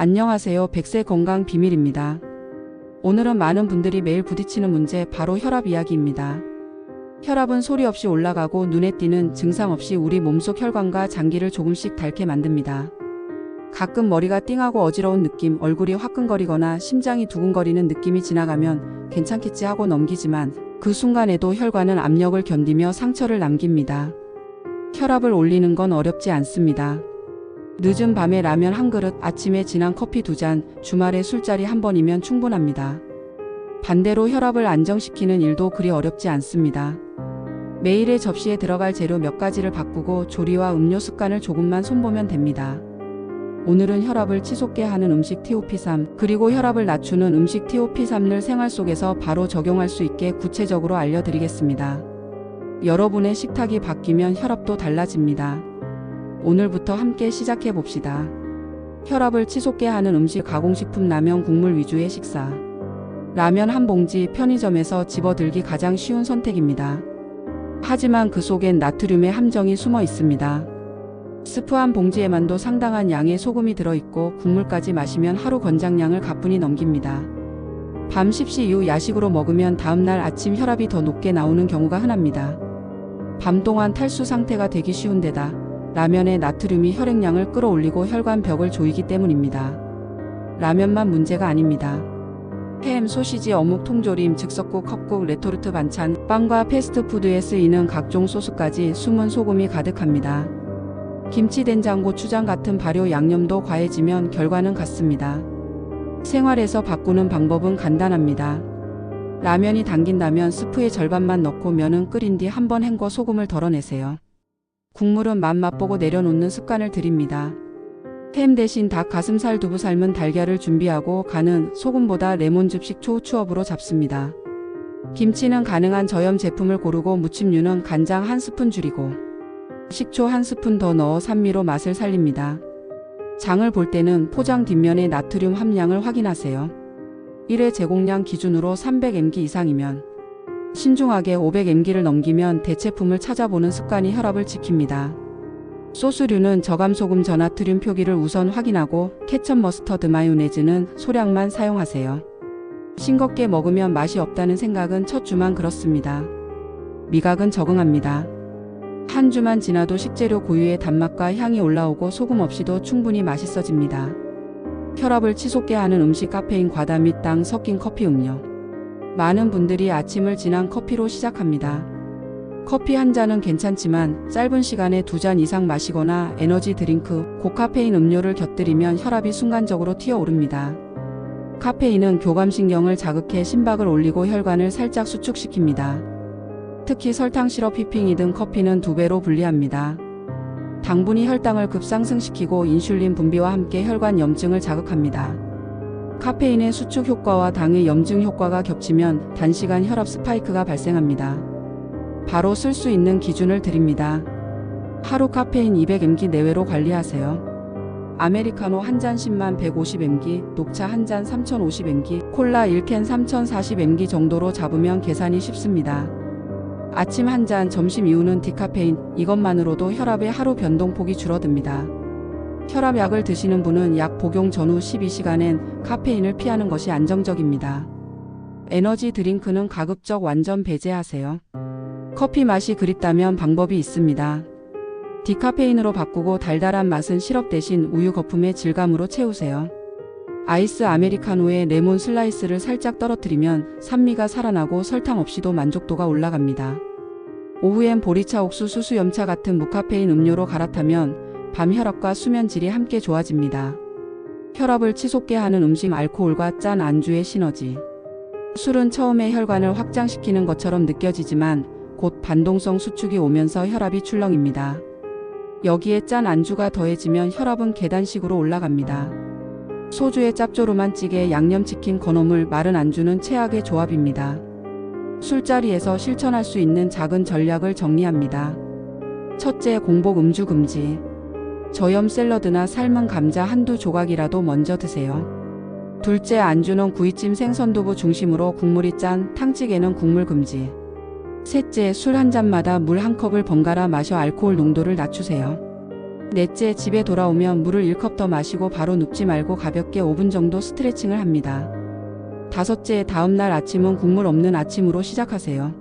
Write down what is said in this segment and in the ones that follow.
안녕하세요. 100세 건강 비밀입니다. 오늘은 많은 분들이 매일 부딪히는 문제, 바로 혈압 이야기입니다. 혈압은 소리 없이 올라가고 눈에 띄는 증상 없이 우리 몸속 혈관과 장기를 조금씩 닳게 만듭니다. 가끔 머리가 띵하고 어지러운 느낌, 얼굴이 화끈거리거나 심장이 두근거리는 느낌이 지나가면 괜찮겠지 하고 넘기지만 그 순간에도 혈관은 압력을 견디며 상처를 남깁니다. 혈압을 올리는 건 어렵지 않습니다. 늦은 밤에 라면 한 그릇, 아침에 진한 커피 2잔, 주말에 술자리 한 번이면 충분합니다. 반대로 혈압을 안정시키는 일도 그리 어렵지 않습니다. 매일의 접시에 들어갈 재료 몇 가지를 바꾸고 조리와 음료 습관을 조금만 손보면 됩니다. 오늘은 혈압을 치솟게 하는 음식 TOP3, 그리고 혈압을 낮추는 음식 TOP3를 생활 속에서 바로 적용할 수 있게 구체적으로 알려드리겠습니다. 여러분의 식탁이 바뀌면 혈압도 달라집니다. 오늘부터 함께 시작해 봅시다. 혈압을 치솟게 하는 음식, 가공식품, 라면, 국물 위주의 식사. 라면 한 봉지, 편의점에서 집어들기 가장 쉬운 선택입니다. 하지만 그 속엔 나트륨의 함정이 숨어 있습니다. 스프 한 봉지에만도 상당한 양의 소금이 들어있고 국물까지 마시면 하루 권장량을 가뿐히 넘깁니다. 밤 10시 이후 야식으로 먹으면 다음날 아침 혈압이 더 높게 나오는 경우가 흔합니다. 밤 동안 탈수 상태가 되기 쉬운 데다 라면의 나트륨이 혈액량을 끌어올리고 혈관 벽을 조이기 때문입니다. 라면만 문제가 아닙니다. 햄, 소시지, 어묵, 통조림, 즉석국, 컵국, 레토르트 반찬, 빵과 패스트푸드에 쓰이는 각종 소스까지 숨은 소금이 가득합니다. 김치, 된장, 고추장 같은 발효 양념도 과해지면 결과는 같습니다. 생활에서 바꾸는 방법은 간단합니다. 라면이 당긴다면 스프의 절반만 넣고 면은 끓인 뒤 한번 헹궈 소금을 덜어내세요. 국물은 맛보고 내려놓는 습관을 들입니다. 햄 대신 닭 가슴살, 두부, 삶은 달걀을 준비하고 간은 소금보다 레몬즙, 식초, 후추업으로 잡습니다. 김치는 가능한 저염 제품을 고르고 무침류는 간장 1스푼 줄이고 식초 1스푼 더 넣어 산미로 맛을 살립니다. 장을 볼 때는 포장 뒷면의 나트륨 함량을 확인하세요. 1회 제공량 기준으로 300mg 이상이면 신중하게 500mg를 넘기면 대체품을 찾아보는 습관이 혈압을 지킵니다. 소스류는 저감소금, 저나트륨 표기를 우선 확인하고 케첩, 머스터드, 마요네즈는 소량만 사용하세요. 싱겁게 먹으면 맛이 없다는 생각은 첫 주만 그렇습니다. 미각은 적응합니다. 한 주만 지나도 식재료 고유의 단맛과 향이 올라오고 소금 없이도 충분히 맛있어집니다. 혈압을 치솟게 하는 음식, 카페인 과다 및 당 섞인 커피, 음료. 많은 분들이 아침을 진한 커피로 시작합니다. 커피 한 잔은 괜찮지만 짧은 시간에 2잔 이상 마시거나 에너지 드링크, 고카페인 음료를 곁들이면 혈압이 순간적으로 튀어오릅니다. 카페인은 교감신경을 자극해 심박을 올리고 혈관을 살짝 수축시킵니다. 특히 설탕, 시럽, 휘핑이 등 커피는 2배로 불리합니다. 당분이 혈당을 급상승시키고 인슐린 분비와 함께 혈관 염증을 자극합니다. 카페인의 수축 효과와 당의 염증 효과가 겹치면 단시간 혈압 스파이크가 발생합니다. 바로 쓸 수 있는 기준을 드립니다. 하루 카페인 200mg 내외로 관리하세요. 아메리카노 한 잔 10만 150mg, 녹차 한 잔 3050mg, 콜라 1캔 3040mg 정도로 잡으면 계산이 쉽습니다. 아침 한 잔, 점심 이후는 디카페인, 이것만으로도 혈압의 하루 변동폭이 줄어듭니다. 혈압약을 드시는 분은 약 복용 전후 12시간엔 카페인을 피하는 것이 안정적입니다. 에너지 드링크는 가급적 완전 배제하세요. 커피 맛이 그립다면 방법이 있습니다. 디카페인으로 바꾸고 달달한 맛은 시럽 대신 우유 거품의 질감으로 채우세요. 아이스 아메리카노에 레몬 슬라이스를 살짝 떨어뜨리면 산미가 살아나고 설탕 없이도 만족도가 올라갑니다. 오후엔 보리차, 옥수수, 수염차 같은 무카페인 음료로 갈아타면 밤 혈압과 수면 질이 함께 좋아집니다. 혈압을 치솟게 하는 음식, 알코올과 짠 안주의 시너지. 술은 처음에 혈관을 확장시키는 것처럼 느껴지지만 곧 반동성 수축이 오면서 혈압이 출렁입니다. 여기에 짠 안주가 더해지면 혈압은 계단식으로 올라갑니다. 소주에 짭조름한 찌개, 양념치킨, 건어물, 마른 안주는 최악의 조합입니다. 술자리에서 실천할 수 있는 작은 전략을 정리합니다. 첫째, 공복 음주 금지. 저염 샐러드나 삶은 감자 한두 조각이라도 먼저 드세요. 둘째, 안주는 구이찜, 생선두부 중심으로 국물이 짠 탕찌개는 국물 금지. 셋째, 술 한 잔마다 물 한 컵을 번갈아 마셔 알코올 농도를 낮추세요. 넷째, 집에 돌아오면 물을 1컵 더 마시고 바로 눕지 말고 가볍게 5분 정도 스트레칭을 합니다. 다섯째, 다음날 아침은 국물 없는 아침으로 시작하세요.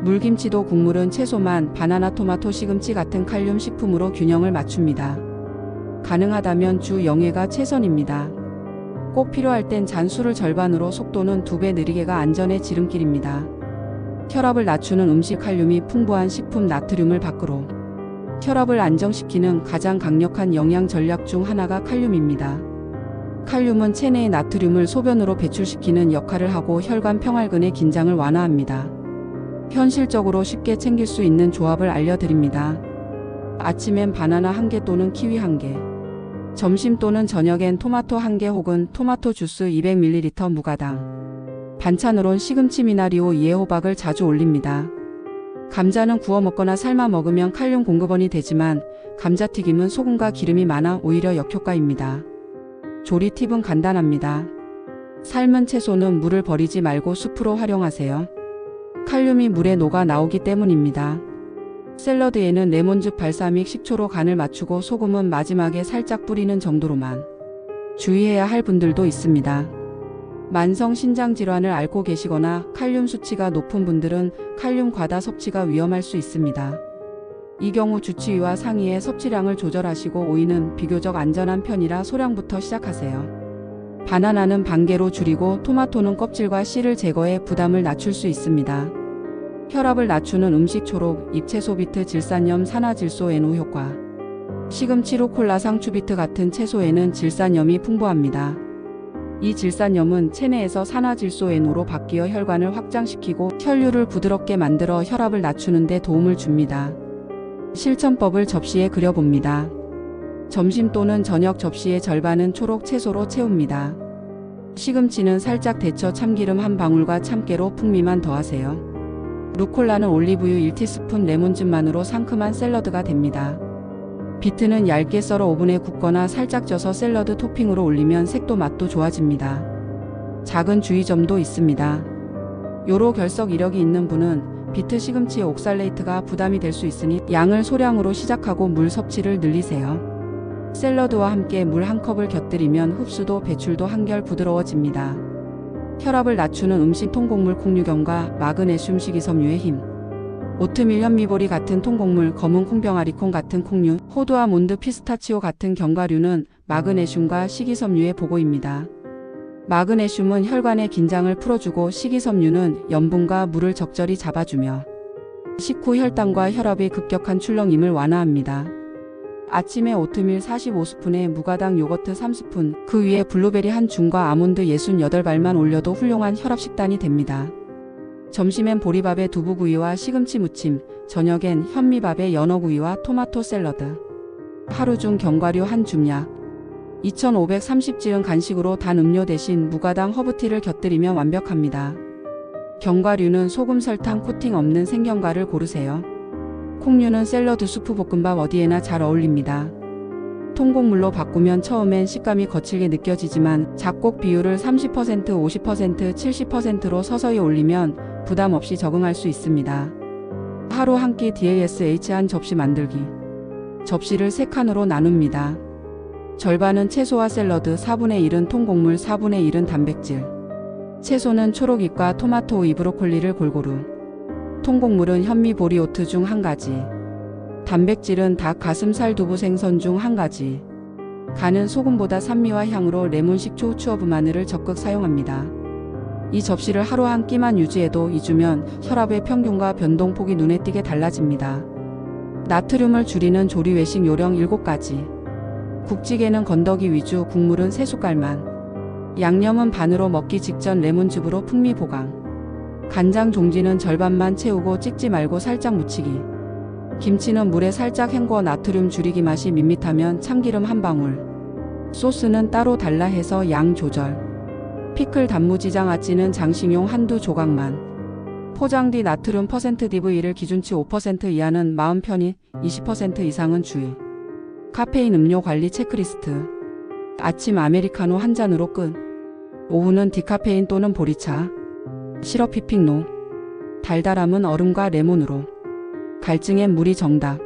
물김치도 국물은 채소만 바나나, 토마토, 시금치 같은 칼륨 식품으로 균형을 맞춥니다. 가능하다면 주 0회가 최선입니다. 꼭 필요할 땐 잔술을 절반으로 속도는 2배 느리게가 안전의 지름길입니다. 혈압을 낮추는 음식, 칼륨이 풍부한 식품, 나트륨을 밖으로. 혈압을 안정시키는 가장 강력한 영양 전략 중 하나가 칼륨입니다. 칼륨은 체내의 나트륨을 소변으로 배출시키는 역할을 하고 혈관 평활근의 긴장을 완화합니다. 현실적으로 쉽게 챙길 수 있는 조합을 알려드립니다. 아침엔 바나나 1개 또는 키위 1개. 점심 또는 저녁엔 토마토 1개 혹은 토마토 주스 200ml 무가당. 반찬으론 시금치, 미나리오, 이해호박을 자주 올립니다. 감자는 구워 먹거나 삶아 먹으면 칼륨 공급원이 되지만 감자튀김은 소금과 기름이 많아 오히려 역효과입니다. 조리 팁은 간단합니다. 삶은 채소는 물을 버리지 말고 수프로 활용하세요. 칼륨이 물에 녹아 나오기 때문입니다. 샐러드에는 레몬즙, 발사믹, 식초로 간을 맞추고 소금은 마지막에 살짝 뿌리는 정도로만. 주의해야 할 분들도 있습니다. 만성 신장 질환을 앓고 계시거나 칼륨 수치가 높은 분들은 칼륨 과다 섭취가 위험할 수 있습니다. 이 경우 주치의와 상의해 섭취량을 조절하시고 오이는 비교적 안전한 편이라 소량부터 시작하세요. 바나나는 반개로 줄이고 토마토는 껍질과 씨를 제거해 부담을 낮출 수 있습니다. 혈압을 낮추는 음식, 초록, 잎채소, 비트, 질산염, 산화질소, NO 효과. 시금치, 루콜라, 상추, 비트 같은 채소에는 질산염이 풍부합니다. 이 질산염은 체내에서 산화질소 NO로 바뀌어 혈관을 확장시키고 혈류를 부드럽게 만들어 혈압을 낮추는 데 도움을 줍니다. 실천법을 접시에 그려봅니다. 점심 또는 저녁 접시의 절반은 초록 채소로 채웁니다. 시금치는 살짝 데쳐 참기름 한 방울과 참깨로 풍미만 더하세요. 루콜라는 올리브유 1티스푼, 레몬즙만으로 상큼한 샐러드가 됩니다. 비트는 얇게 썰어 오븐에 굽거나 살짝 쪄서 샐러드 토핑으로 올리면 색도 맛도 좋아집니다. 작은 주의점도 있습니다. 요로 결석 이력이 있는 분은 비트, 시금치의 옥살레이트가 부담이 될 수 있으니 양을 소량으로 시작하고 물 섭취를 늘리세요. 샐러드와 함께 물 1컵을 곁들이면 흡수도 배출도 한결 부드러워집니다. 혈압을 낮추는 음식, 통곡물, 콩류경과 마그네슘, 식이섬유의 힘. 오트밀, 현미보리 같은 통곡물, 검은 콩병아리콩 같은 콩류, 호두, 아몬드, 피스타치오 같은 견과류는 마그네슘과 식이섬유의 보고입니다. 마그네슘은 혈관의 긴장을 풀어주고 식이섬유는 염분과 물을 적절히 잡아주며 식후 혈당과 혈압의 급격한 출렁임을 완화합니다. 아침에 오트밀 45스푼에 무가당 요거트 3스푼, 그 위에 블루베리 한 줌과 아몬드 68발만 올려도 훌륭한 혈압 식단이 됩니다. 점심엔 보리밥에 두부구이와 시금치 무침, 저녁엔 현미밥에 연어구이와 토마토 샐러드. 하루 중 견과류 한 줌약. 2530찌은 간식으로 단 음료 대신 무가당 허브티를 곁들이면 완벽합니다. 견과류는 소금, 설탕 코팅 없는 생견과를 고르세요. 콩류는 샐러드, 수프, 볶음밥 어디에나 잘 어울립니다. 통곡물로 바꾸면 처음엔 식감이 거칠게 느껴지지만 작곡 비율을 30%, 50%, 70%로 서서히 올리면 부담 없이 적응할 수 있습니다. 하루 한 끼 DASH 한 접시 만들기. 접시를 3칸으로 나눕니다. 절반은 채소와 샐러드, 4분의 1은 통곡물, 4분의 1은 단백질. 채소는 초록잎과 토마토, 오이, 브로콜리를 골고루. 통곡물은 현미, 보리, 오트 중 한 가지. 단백질은 닭, 가슴살, 두부, 생선 중 한 가지. 간은 소금보다 산미와 향으로 레몬, 식초, 후추, 허브, 마늘을 적극 사용합니다. 이 접시를 하루 한 끼만 유지해도 2주면 혈압의 평균과 변동폭이 눈에 띄게 달라집니다. 나트륨을 줄이는 조리 외식 요령 7가지. 국찌개는 건더기 위주, 국물은 3숟갈만. 양념은 반으로 먹기 직전 레몬즙으로 풍미 보강. 간장 종지는 절반만 채우고 찍지 말고 살짝 묻히기. 김치는 물에 살짝 헹궈 나트륨 줄이기. 맛이 밋밋하면 참기름 한 방울. 소스는 따로 달라 해서 양 조절. 피클, 단무지, 장아찌는 장식용 한두 조각만. 포장 뒤 나트륨 퍼센트 DV를 기준치 5% 이하는 마음 편히, 20% 이상은 주의. 카페인 음료 관리 체크리스트. 아침 아메리카노 한 잔으로 끝. 오후는 디카페인 또는 보리차. 시럽 휘핑 노. 달달함은 얼음과 레몬으로. 갈증엔 물이 정답.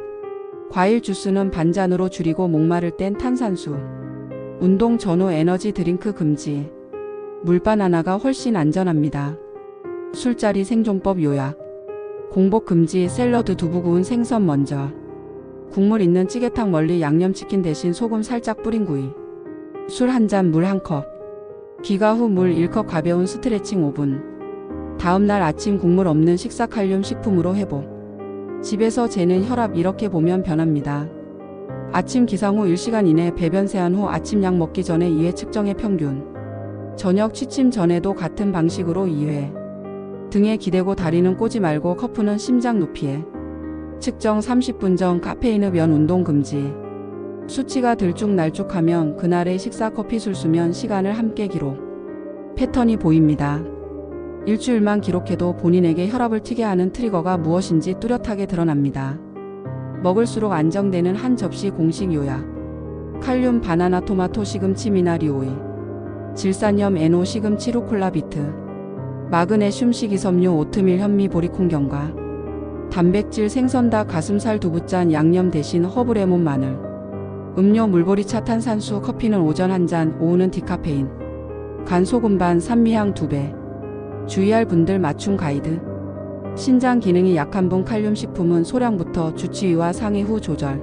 과일 주스는 반잔으로 줄이고 목마를 땐 탄산수. 운동 전후 에너지 드링크 금지. 물반 하나가 훨씬 안전합니다. 술자리 생존법 요약. 공복 금지. 샐러드 두부 구운 생선 먼저. 국물 있는 찌개탕 멀리 양념치킨 대신 소금 살짝 뿌린 구이. 술 한 잔 물 한 컵. 귀가 후 물 1컵 가벼운 스트레칭 5분. 다음날 아침 국물 없는 식사 칼륨 식품으로 회복. 집에서 재는 혈압 이렇게 보면 변합니다. 아침 기상 후 1시간 이내 배변 세안 후 아침 약 먹기 전에 2회 측정해 평균. 저녁 취침 전에도 같은 방식으로 2회. 등에 기대고 다리는 꼬지 말고 커프는 심장 높이에. 측정 30분 전 카페인 흡연 운동 금지. 수치가 들쭉날쭉하면 그날의 식사 커피 술 수면 시간을 함께 기록. 패턴이 보입니다. 일주일만 기록해도 본인에게 혈압을 튀게 하는 트리거가 무엇인지 뚜렷하게 드러납니다. 먹을수록 안정되는 한 접시 공식 요약. 칼륨 바나나 토마토 시금치 미나리 오이. 질산염 NO 시금치 루콜라 비트. 마그네슘 식이섬유 오트밀 현미 보리콩 견과. 단백질 생선 닭 가슴살 두부짠 양념 대신 허브 레몬 마늘. 음료 물보리차 탄산수 커피는 오전 한 잔 오후는 디카페인. 간 소금 반 산미향 2배. 주의할 분들 맞춤 가이드. 신장 기능이 약한 분 칼륨 식품은 소량부터 주치의와 상의 후 조절.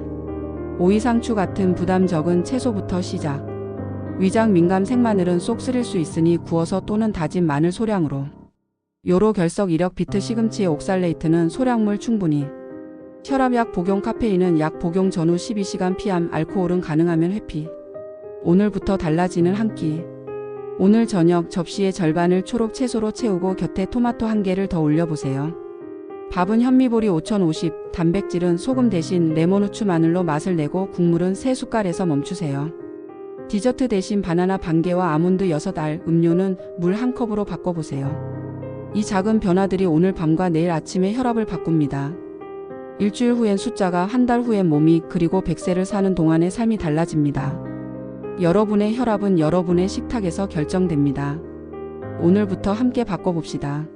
오이 상추 같은 부담 적은 채소부터 시작. 위장 민감 생마늘은 쏙 쓰릴 수 있으니 구워서 또는 다진 마늘 소량으로. 요로 결석 이력 비트 시금치의 옥살레이트는 소량물 충분히. 혈압약 복용 카페인은 약 복용 전후 12시간 피함. 알코올은 가능하면 회피. 오늘부터 달라지는 한 끼. 오늘 저녁 접시의 절반을 초록 채소로 채우고 곁에 토마토 한 개를 더 올려보세요. 밥은 현미보리 5050, 단백질은 소금 대신 레몬 후추 마늘로 맛을 내고 국물은 3숟갈에서 멈추세요. 디저트 대신 바나나 반 개와 아몬드 6알, 음료는 물 1컵으로 바꿔보세요. 이 작은 변화들이 오늘 밤과 내일 아침의 혈압을 바꿉니다. 일주일 후엔 숫자가, 한 달 후엔 몸이, 그리고 100세를 사는 동안의 삶이 달라집니다. 여러분의 혈압은 여러분의 식탁에서 결정됩니다. 오늘부터 함께 바꿔봅시다.